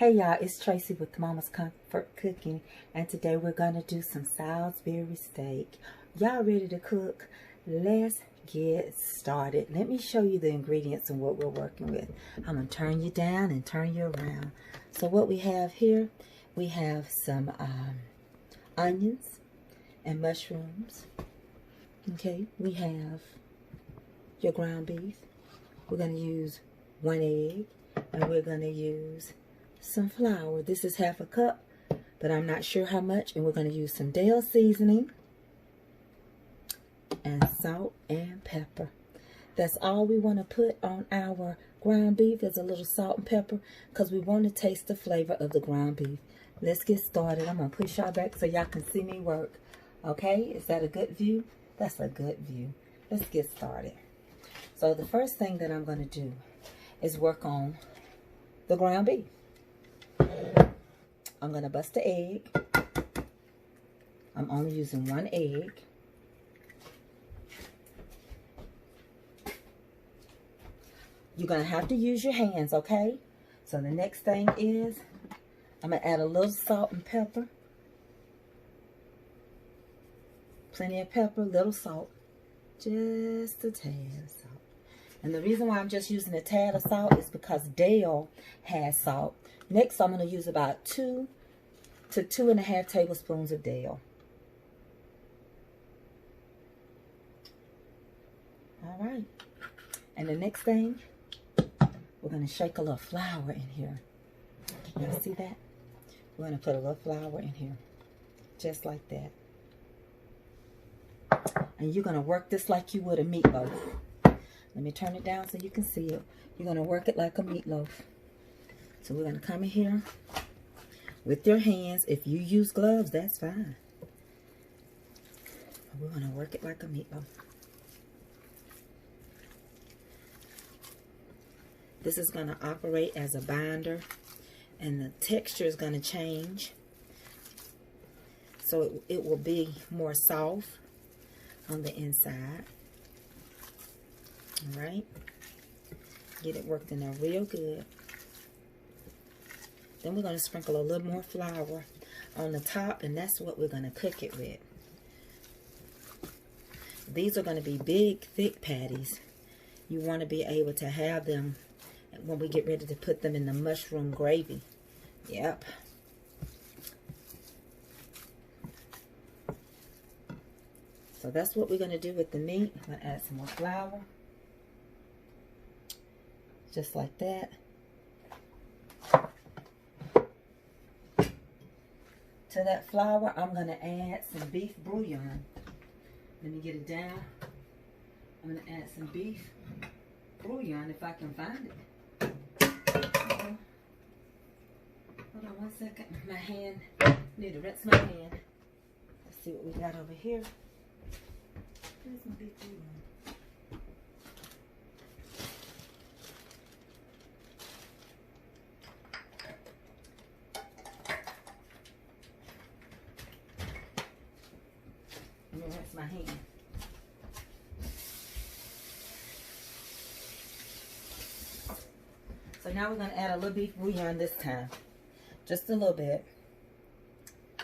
Hey y'all, it's Tracy with Mama's Comfort Cooking, and today we're going to do some Salisbury steak. Y'all ready to cook? Let's get started. Let me show you the ingredients and what we're working with. I'm going to turn you down and turn you around. So what we have here, we have some onions and mushrooms. Okay, we have your ground beef. We're going to use 1 egg, and we're going to use some flour. This is half a cup, but I'm not sure how much. And we're going to use some Dale seasoning and salt and pepper. That's all we want to put on our ground beef, is a little salt and pepper, because we want to taste the flavor of the ground beef. Let's get started. I'm going to push y'all back so y'all can see me work. Okay, is that a good view? That's a good view. Let's get started. So the first thing that I'm going to do is work on the ground beef. I'm going to bust the egg. I'm only using 1 egg. You're going to have to use your hands, okay? So the next thing is, I'm going to add a little salt and pepper. Plenty of pepper, little salt. Just a tad of salt. And the reason why I'm just using a tad of salt is because Dale has salt. Next, I'm going to use about 2 to 2.5 tablespoons of Dale. All right. And the next thing, we're going to shake a little flour in here. Y'all see that? We're going to put a little flour in here. Just like that. And you're going to work this like you would a meatloaf. Let me turn it down so you can see it. You're going to work it like a meatloaf. So we're going to come in here with your hands. If you use gloves, that's fine. We're going to work it like a meatloaf. This is going to operate as a binder, and the texture is going to change. So it will be more soft on the inside. All right. Get it worked in there real good. Then we're going to sprinkle a little more flour on the top, and that's what we're going to cook it with. These are going to be big, thick patties. You want to be able to have them when we get ready to put them in the mushroom gravy. Yep. So that's what we're going to do with the meat. I'm going to add some more flour. Just like that. To that flour, I'm going to add some beef bouillon. Let me get it down. I'm going to add some beef bouillon if I can find it. Hold on 1 second. My hand. Need to rinse my hand. Let's see what we got over here. Here's some beef bouillon. Let me rinse my hand. So now we're going to add a little beef bouillon this time. Just a little bit.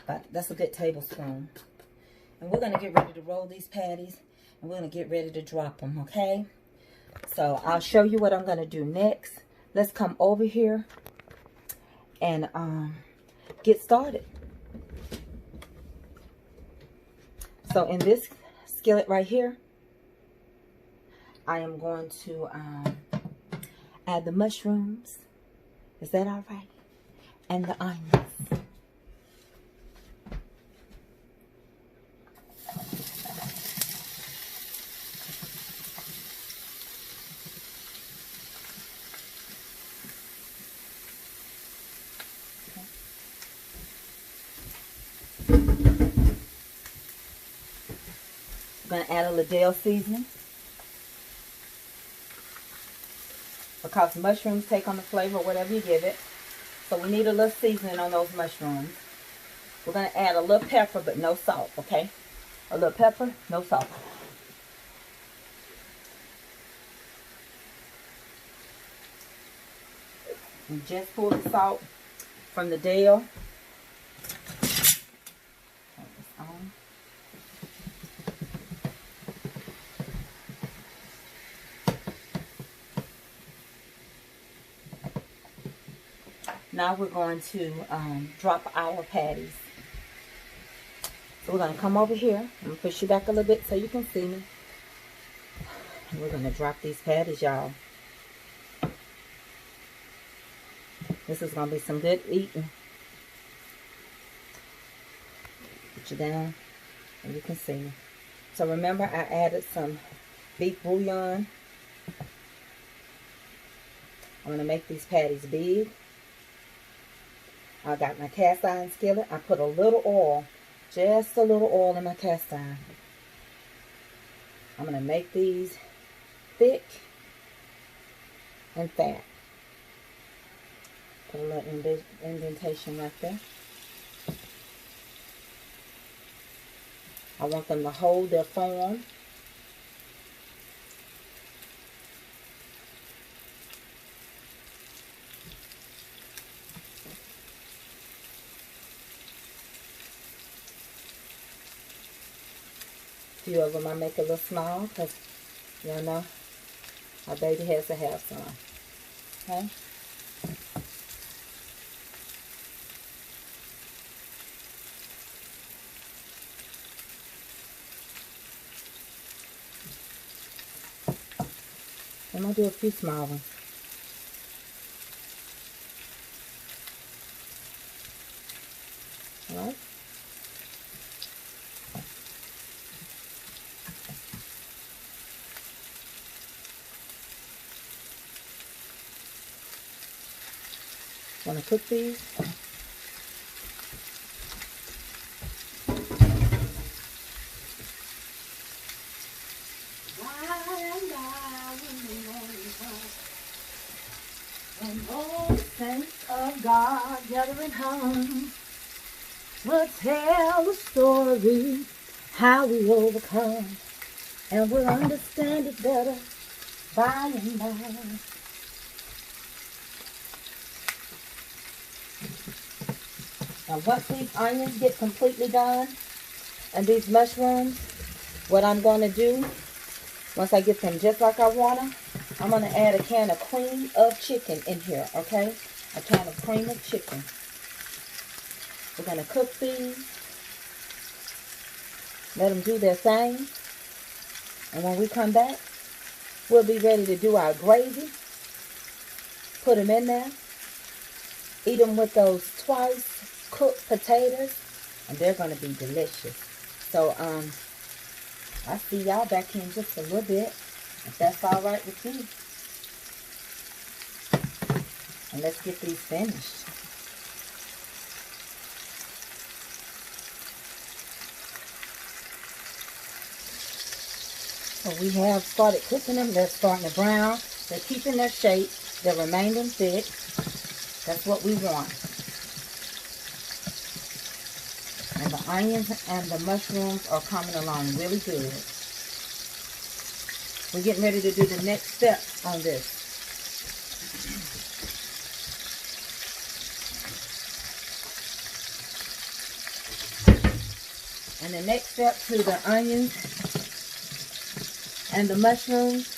But that's a good tablespoon. And we're going to get ready to roll these patties. And we're going to get ready to drop them, okay? So I'll show you what I'm going to do next. Let's come over here and get started. So in this skillet right here, I am going to add the mushrooms. Is that all right? And the onions. I'm going to add a little Dale seasoning, because mushrooms take on the flavor whatever you give it. So we need a little seasoning on those mushrooms. We're going to add a little pepper, but no salt, okay? A little pepper, no salt. And just pour the salt from the Dale. Turn this on. Now we're going to drop our patties. So we're going to come over here. I'm going to push you back a little bit so you can see me. And we're going to drop these patties, y'all. This is going to be some good eating. Put you down and you can see me. So remember, I added some beef bouillon. I'm going to make these patties big. I got my cast iron skillet. I put a little oil, just a little oil in my cast iron. I'm going to make these thick and fat. Put a little indentation right there. I want them to hold their form. A few of them I make a little small because, you know, my baby has to have some. Okay? I'm going to do a few small ones. Alright? Want to cook these? And all the saints of God gathering home will tell the story how we overcome, and we'll understand it better by and by. Now once these onions get completely done and these mushrooms, what I'm going to do, once I get them just like I want them, I'm going to add a can of cream of chicken in here, okay? A can of cream of chicken. We're going to cook these. Let them do their thing. And when we come back, we'll be ready to do our gravy. Put them in there. Eat them with those twice cooked potatoes. And they're going to be delicious. So, I'll see y'all back in just a little bit. If that's all right with you. And let's get these finished. So we have started cooking them. They're starting to brown. They're keeping their shape. They're remaining thick. That's what we want. And the onions and the mushrooms are coming along really good. We're getting ready to do the next step on this. And the next step to the onions and the mushrooms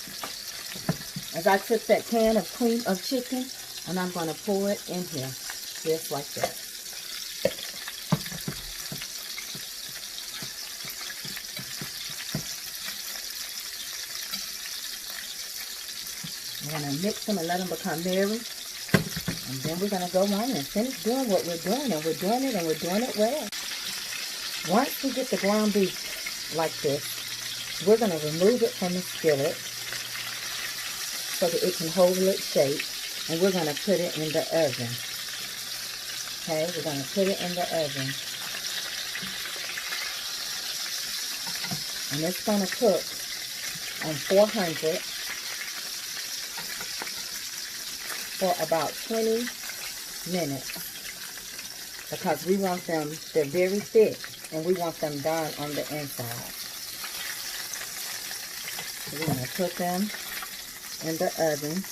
is I took that can of cream of chicken and I'm going to pour it in here just like that. We're going to mix them and let them become merry. And then we're going to go on and finish doing what we're doing. And we're doing it and we're doing it well. Once we get the ground beef like this, we're going to remove it from the skillet so that it can hold its shape. And we're going to put it in the oven. Okay, we're going to put it in the oven. And it's going to cook on 400 for about 20 minutes because we want them, they're very thick, and we want them done on the inside. So we're going to put them in the oven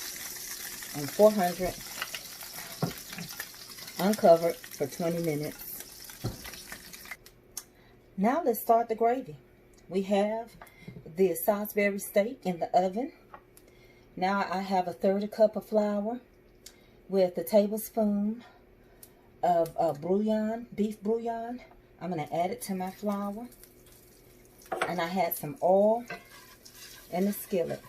on 400 uncovered for 20 minutes. Now let's start the gravy. We have the Salisbury steak in the oven. Now I have a 1/3 cup of flour with a tablespoon of bouillon, beef bouillon. I'm going to add it to my flour. And I had some oil in the skillet.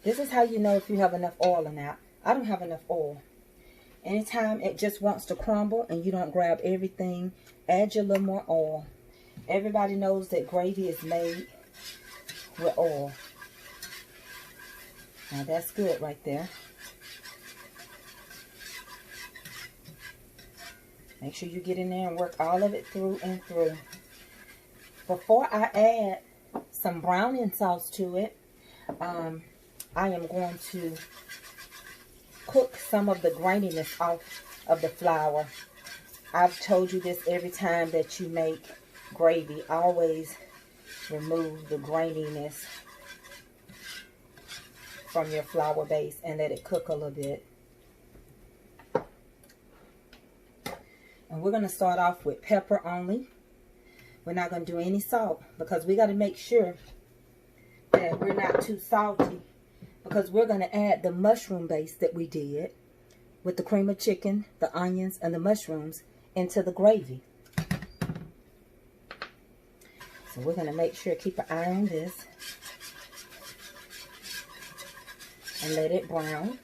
This is how you know if you have enough oil or not. I don't have enough oil. Anytime it just wants to crumble and you don't grab everything, add your little more oil. Everybody knows that gravy is made with oil. Now that's good right there. Make sure you get in there and work all of it through and through. Before I add some browning sauce to it, I am going to cook some of the graininess off of the flour. I've told you this every time that you make gravy. Always remove the graininess from your flour base and let it cook a little bit. And we're going to start off with pepper only. We're not going to do any salt because we got to make sure that we're not too salty, because we're going to add the mushroom base that we did with the cream of chicken, the onions, and the mushrooms into the gravy. So we're going to make sure, keep an eye on this and let it brown.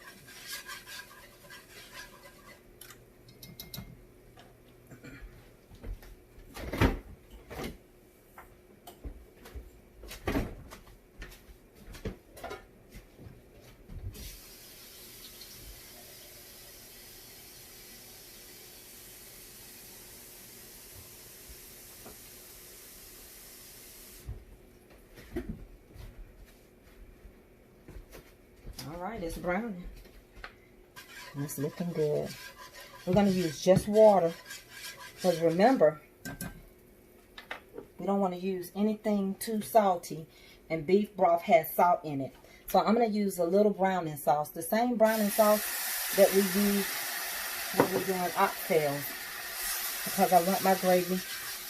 Alright, it's browning. And it's looking good. We're going to use just water. Because remember, we don't want to use anything too salty. And beef broth has salt in it. So I'm going to use a little browning sauce. The same browning sauce that we use when we're doing oxtails. Because I want my gravy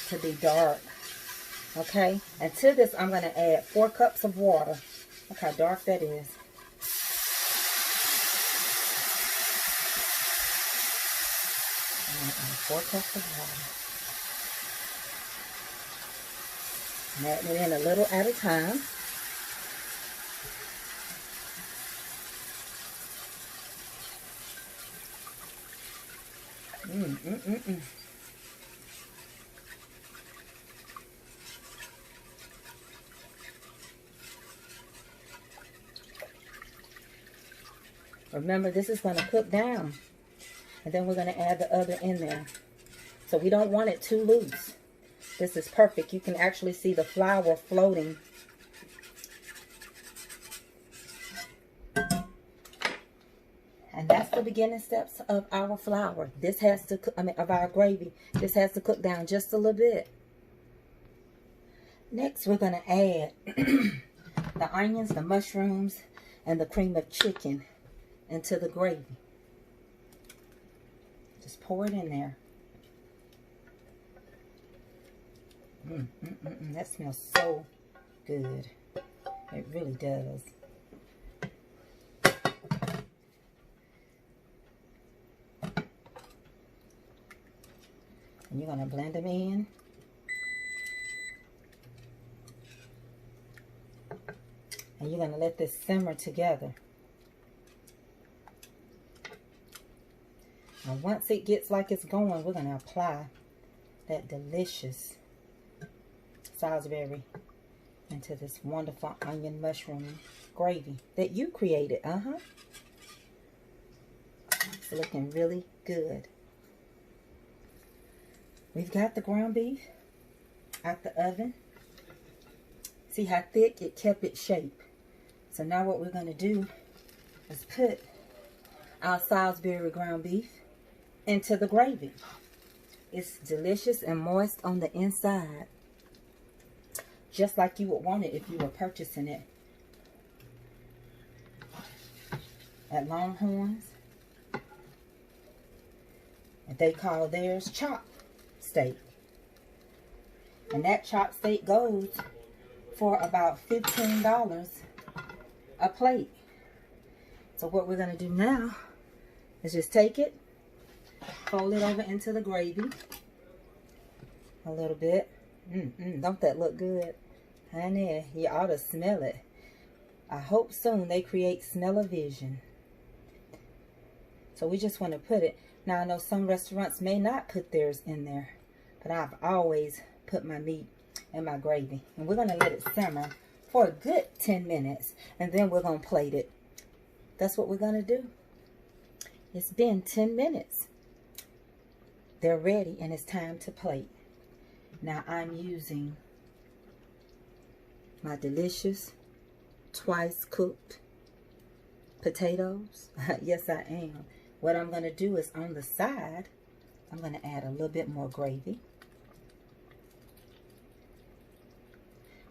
to be dark. Okay? And to this, I'm going to add 4 cups of water. Look how dark that is. 4 cups of water. And adding it in a little at a time. Remember, this is going to cook down. And then we're going to add the other in there. So we don't want it too loose. This is perfect. You can actually see the flour floating. And that's the beginning steps of our flour. This has to, of our gravy. This has to cook down just a little bit. Next, we're going to add the onions, the mushrooms, and the cream of chicken into the gravy. Just pour it in there. That smells so good. It really does. And you're going to blend them in. And you're going to let this simmer together. And once it gets like it's going, we're going to apply that delicious Salisbury into this wonderful onion mushroom gravy that you created. It's looking really good. We've got the ground beef out the oven. See how thick it kept its shape. So now what we're going to do is put our Salisbury ground beef into the gravy. It's delicious and moist on the inside, just like you would want it if you were purchasing it at Longhorns. They call theirs chopped steak. And that chopped steak goes for about $15 a plate. So what we're going to do now is just take it, fold it over into the gravy a little bit. Don't that look good? Honey, you ought to smell it. I hope soon they create smell-o-vision. So we just want to put it. Now I know some restaurants may not put theirs in there, but I've always put my meat in my gravy. And we're going to let it simmer for a good 10 minutes. And then we're going to plate it. That's what we're going to do. It's been 10 minutes. They're ready and it's time to plate. Now I'm using my delicious twice cooked potatoes. Yes, I am. What I'm going to do is on the side, I'm going to add a little bit more gravy.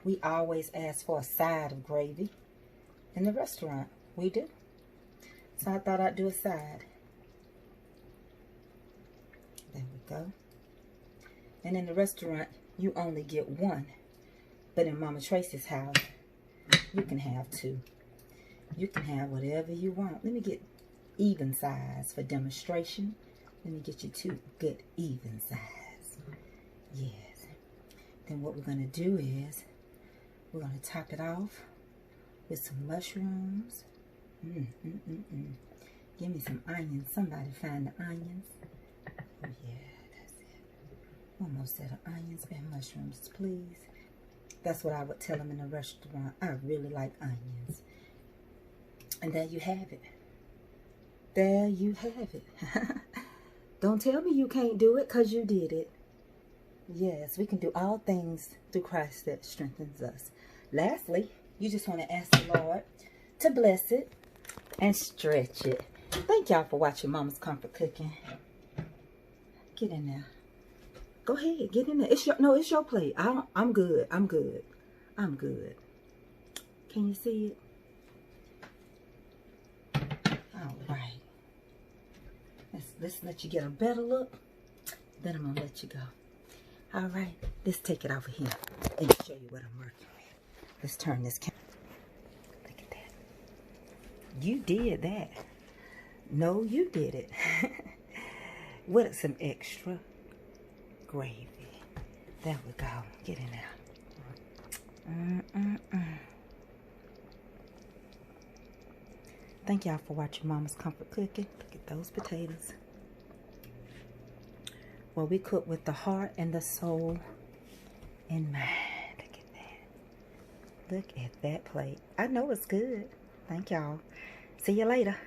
We always ask for a side of gravy. In the restaurant, we do. So I thought I'd do a side. There we go. And in the restaurant, you only get one. But in Mama Tracy's house, you can have two. You can have whatever you want. Let me get even size for demonstration. Let me get you two good even size. Yes. Then what we're going to do is we're going to top it off with some mushrooms. Give me some onions. Somebody find the onions. Oh yeah, that's it. One more set of onions and mushrooms, please. That's what I would tell them in a restaurant. I really like onions. And there you have it. There you have it. Don't tell me you can't do it, because you did it. Yes, we can do all things through Christ that strengthens us. Lastly, you just want to ask the Lord to bless it and stretch it. Thank y'all for watching Mama's Comfort Cooking. Get in there. Go ahead, get in there. It's your plate. I'm good. I'm good. I'm good. Can you see it? All right. Let's let you get a better look. Then I'm gonna let you go. All right. Let's take it over here and show you what I'm working with. Let's turn this camera. Look at that. You did that. No, you did it. With some extra gravy. There we go. Get in there. Thank y'all for watching Mama's Comfort Cooking. Look at those potatoes. Well, we cook with the heart and the soul in mind. Look at that. Look at that plate. I know it's good. Thank y'all. See you later.